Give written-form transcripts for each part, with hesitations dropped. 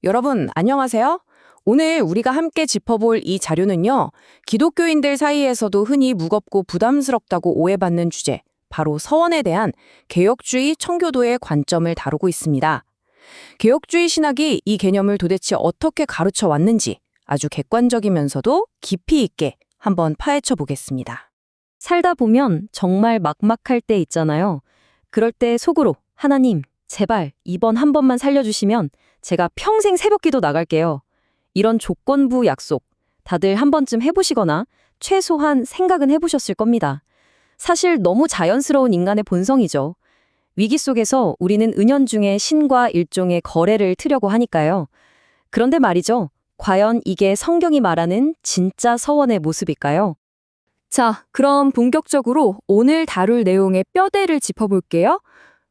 여러분, 안녕하세요. 오늘 우리가 함께 짚어볼 이 자료는요, 기독교인들 사이에서도 흔히 무겁고 부담스럽다고 오해받는 주제, 바로 서원에 대한 개혁주의 청교도의 관점을 다루고 있습니다. 개혁주의 신학이 이 개념을 도대체 어떻게 가르쳐 왔는지 아주 객관적이면서도 깊이 있게 한번 파헤쳐 보겠습니다. 살다 보면 정말 막막할 때 있잖아요. 그럴 때 속으로 하나님, 제발 이번 한 번만 살려주시면 제가 평생 새벽기도 나갈게요. 이런 조건부 약속 다들 한 번쯤 해보시거나 최소한 생각은 해보셨을 겁니다. 사실 너무 자연스러운 인간의 본성이죠. 위기 속에서 우리는 은연중에 신과 일종의 거래를 트려고 하니까요. 그런데 말이죠. 과연 이게 성경이 말하는 진짜 서원의 모습일까요? 자, 그럼 본격적으로 오늘 다룰 내용의 뼈대를 짚어볼게요.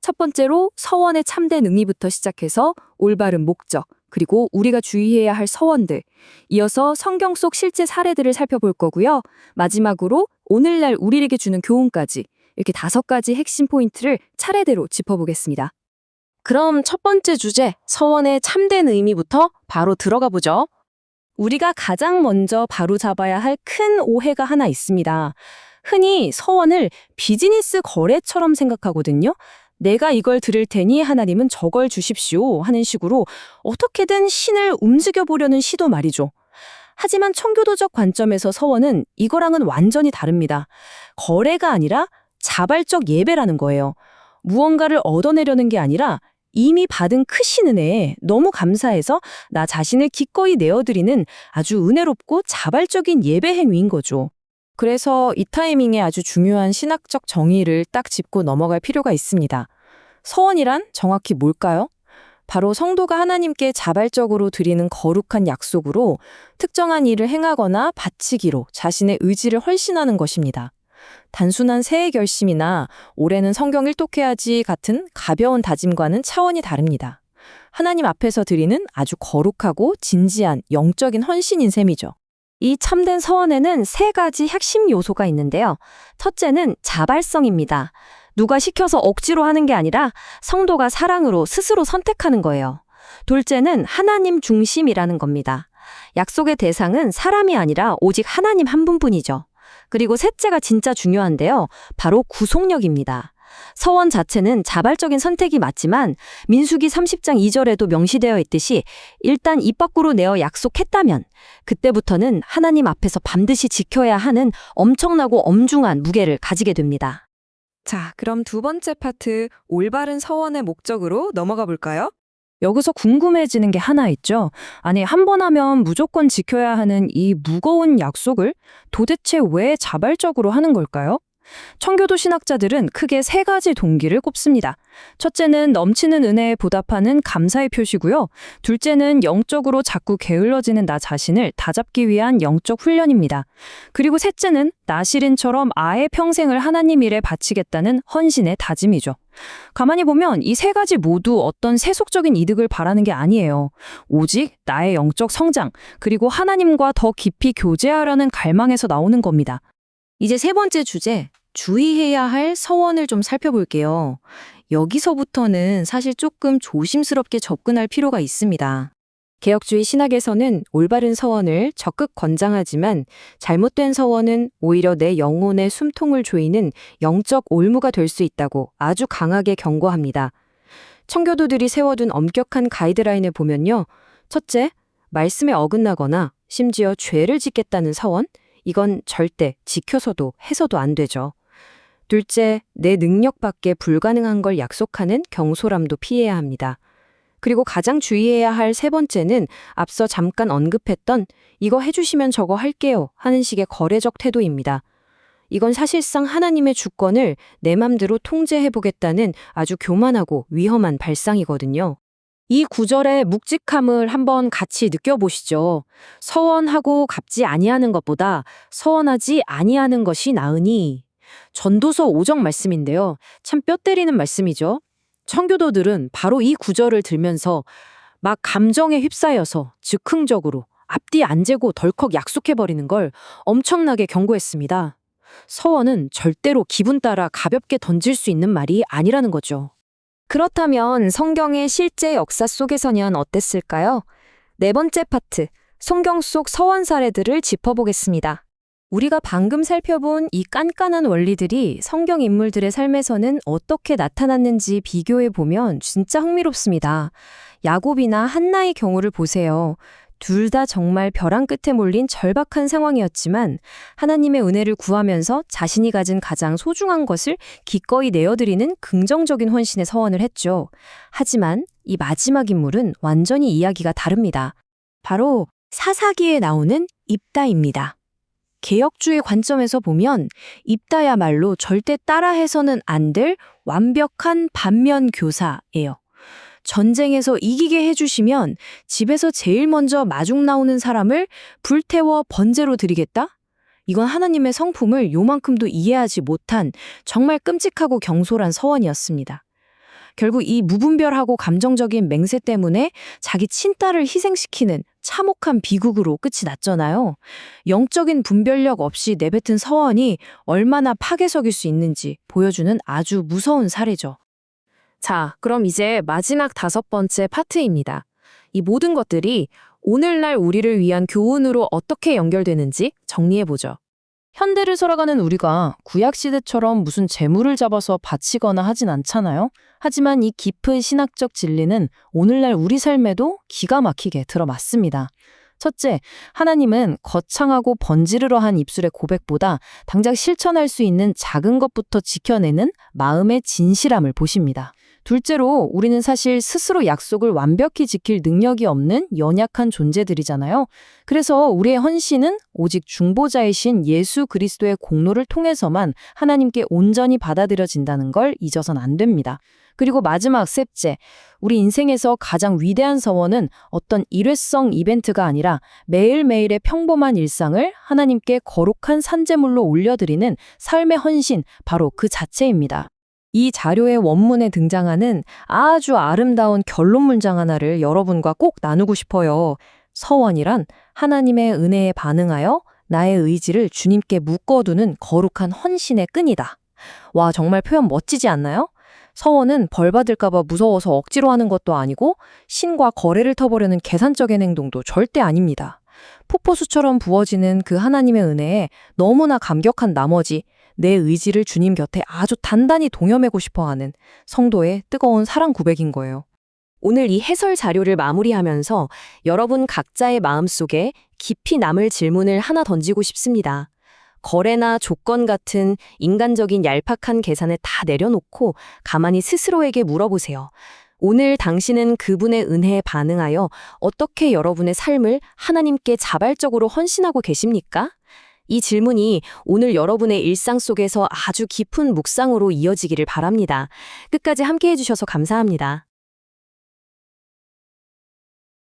첫 번째로 서원의 참된 의미부터 시작해서 올바른 목적, 그리고 우리가 주의해야 할 서원들, 이어서 성경 속 실제 사례들을 살펴볼 거고요. 마지막으로 오늘날 우리에게 주는 교훈까지 이렇게 5가지 핵심 포인트를 차례대로 짚어보겠습니다. 그럼 첫 번째 주제, 서원의 참된 의미부터 바로 들어가 보죠. 우리가 가장 먼저 바로잡아야 할 큰 오해가 하나 있습니다. 흔히 서원을 비즈니스 거래처럼 생각하거든요. 내가 이걸 드릴 테니 하나님은 저걸 주십시오 하는 식으로 어떻게든 신을 움직여보려는 시도 말이죠. 하지만 청교도적 관점에서 서원은 이거랑은 완전히 다릅니다. 거래가 아니라 자발적 예배라는 거예요. 무언가를 얻어내려는 게 아니라 이미 받은 크신 은혜에 너무 감사해서 나 자신을 기꺼이 내어드리는 아주 은혜롭고 자발적인 예배 행위인 거죠. 그래서 이 타이밍에 아주 중요한 신학적 정의를 딱 짚고 넘어갈 필요가 있습니다. 서원이란 정확히 뭘까요? 바로 성도가 하나님께 자발적으로 드리는 거룩한 약속으로 특정한 일을 행하거나 바치기로 자신의 의지를 헌신하는 것입니다. 단순한 새해 결심이나 올해는 성경 일독해야지 같은 가벼운 다짐과는 차원이 다릅니다. 하나님 앞에서 드리는 아주 거룩하고 진지한 영적인 헌신인 셈이죠. 이 참된 서원에는 3가지 핵심 요소가 있는데요. 첫째는 자발성입니다. 누가 시켜서 억지로 하는 게 아니라 성도가 사랑으로 스스로 선택하는 거예요. 둘째는 하나님 중심이라는 겁니다. 약속의 대상은 사람이 아니라 오직 하나님 한 분뿐이죠. 그리고 셋째가 진짜 중요한데요. 바로 구속력입니다. 서원 자체는 자발적인 선택이 맞지만 민수기 30장 2절에도 명시되어 있듯이 일단 입 밖으로 내어 약속했다면 그때부터는 하나님 앞에서 반드시 지켜야 하는 엄청나고 엄중한 무게를 가지게 됩니다. 자, 그럼 두 번째 파트, 올바른 서원의 목적으로 넘어가 볼까요? 여기서 궁금해지는 게 하나 있죠. 아니, 한 번 하면 무조건 지켜야 하는 이 무거운 약속을 도대체 왜 자발적으로 하는 걸까요? 청교도 신학자들은 크게 3가지 동기를 꼽습니다. 첫째는 넘치는 은혜에 보답하는 감사의 표시고요. 둘째는 영적으로 자꾸 게을러지는 나 자신을 다잡기 위한 영적 훈련입니다. 그리고 셋째는 나시린처럼 아예 평생을 하나님 일에 바치겠다는 헌신의 다짐이죠. 가만히 보면 이 3가지 모두 어떤 세속적인 이득을 바라는 게 아니에요. 오직 나의 영적 성장, 그리고 하나님과 더 깊이 교제하려는 갈망에서 나오는 겁니다. 이제 3번째 주제, 주의해야 할 서원을 좀 살펴볼게요. 여기서부터는 사실 조금 조심스럽게 접근할 필요가 있습니다. 개혁주의 신학에서는 올바른 서원을 적극 권장하지만 잘못된 서원은 오히려 내 영혼의 숨통을 조이는 영적 올무가 될 수 있다고 아주 강하게 경고합니다. 청교도들이 세워둔 엄격한 가이드라인을 보면요. 첫째, 말씀에 어긋나거나 심지어 죄를 짓겠다는 서원? 이건 절대 지켜서도 해서도 안 되죠. 둘째, 내 능력밖에 불가능한 걸 약속하는 경솔함도 피해야 합니다. 그리고 가장 주의해야 할 3번째는 앞서 잠깐 언급했던 이거 해주시면 저거 할게요 하는 식의 거래적 태도입니다. 이건 사실상 하나님의 주권을 내 맘대로 통제해보겠다는 아주 교만하고 위험한 발상이거든요. 이 구절의 묵직함을 한번 같이 느껴보시죠. 서원하고 갚지 아니하는 것보다 서원하지 아니하는 것이 나으니. 전도서 5정 말씀인데요. 참 뼈 때리는 말씀이죠. 청교도들은 바로 이 구절을 들면서 막 감정에 휩싸여서 즉흥적으로 앞뒤 안 재고 덜컥 약속해버리는 걸 엄청나게 경고했습니다. 서원은 절대로 기분 따라 가볍게 던질 수 있는 말이 아니라는 거죠. 그렇다면 성경의 실제 역사 속에서는 어땠을까요? 네 번째 파트, 성경 속 서원 사례들을 짚어보겠습니다. 우리가 방금 살펴본 이 깐깐한 원리들이 성경 인물들의 삶에서는 어떻게 나타났는지 비교해 보면 진짜 흥미롭습니다. 야곱이나 한나의 경우를 보세요. 둘 다 정말 벼랑 끝에 몰린 절박한 상황이었지만 하나님의 은혜를 구하면서 자신이 가진 가장 소중한 것을 기꺼이 내어드리는 긍정적인 헌신의 서원을 했죠. 하지만 이 마지막 인물은 완전히 이야기가 다릅니다. 바로 사사기에 나오는 입다입니다. 개혁주의 관점에서 보면 입다야말로 절대 따라해서는 안 될 완벽한 반면 교사예요. 전쟁에서 이기게 해주시면 집에서 제일 먼저 마중 나오는 사람을 불태워 번제로 드리겠다? 이건 하나님의 성품을 요만큼도 이해하지 못한 정말 끔찍하고 경솔한 서원이었습니다. 결국 이 무분별하고 감정적인 맹세 때문에 자기 친딸을 희생시키는 참혹한 비극으로 끝이 났잖아요. 영적인 분별력 없이 내뱉은 서원이 얼마나 파괴적일 수 있는지 보여주는 아주 무서운 사례죠. 자, 그럼 이제 마지막 5번째 파트입니다. 이 모든 것들이 오늘날 우리를 위한 교훈으로 어떻게 연결되는지 정리해보죠. 현대를 살아가는 우리가 구약시대처럼 무슨 재물을 잡아서 바치거나 하진 않잖아요. 하지만 이 깊은 신학적 진리는 오늘날 우리 삶에도 기가 막히게 들어맞습니다. 첫째, 하나님은 거창하고 번지르르한 입술의 고백보다 당장 실천할 수 있는 작은 것부터 지켜내는 마음의 진실함을 보십니다. 둘째로, 우리는 사실 스스로 약속을 완벽히 지킬 능력이 없는 연약한 존재들이잖아요. 그래서 우리의 헌신은 오직 중보자이신 예수 그리스도의 공로를 통해서만 하나님께 온전히 받아들여진다는 걸 잊어선 안 됩니다. 그리고 마지막 셋째, 우리 인생에서 가장 위대한 서원은 어떤 일회성 이벤트가 아니라 매일매일의 평범한 일상을 하나님께 거룩한 산제물로 올려드리는 삶의 헌신, 바로 그 자체입니다. 이 자료의 원문에 등장하는 아주 아름다운 결론 문장 하나를 여러분과 꼭 나누고 싶어요. 서원이란 하나님의 은혜에 반응하여 나의 의지를 주님께 묶어두는 거룩한 헌신의 끈이다. 와, 정말 표현 멋지지 않나요? 서원은 벌 받을까봐 무서워서 억지로 하는 것도 아니고 신과 거래를 터보려는 계산적인 행동도 절대 아닙니다. 폭포수처럼 부어지는 그 하나님의 은혜에 너무나 감격한 나머지 내 의지를 주님 곁에 아주 단단히 동여매고 싶어하는 성도의 뜨거운 사랑 고백인 거예요. 오늘 이 해설 자료를 마무리하면서 여러분 각자의 마음속에 깊이 남을 질문을 하나 던지고 싶습니다. 거래나 조건 같은 인간적인 얄팍한 계산을 다 내려놓고 가만히 스스로에게 물어보세요. 오늘 당신은 그분의 은혜에 반응하여 어떻게 여러분의 삶을 하나님께 자발적으로 헌신하고 계십니까? 이 질문이 오늘 여러분의 일상 속에서 아주 깊은 묵상으로 이어지기를 바랍니다. 끝까지 함께 해주셔서 감사합니다.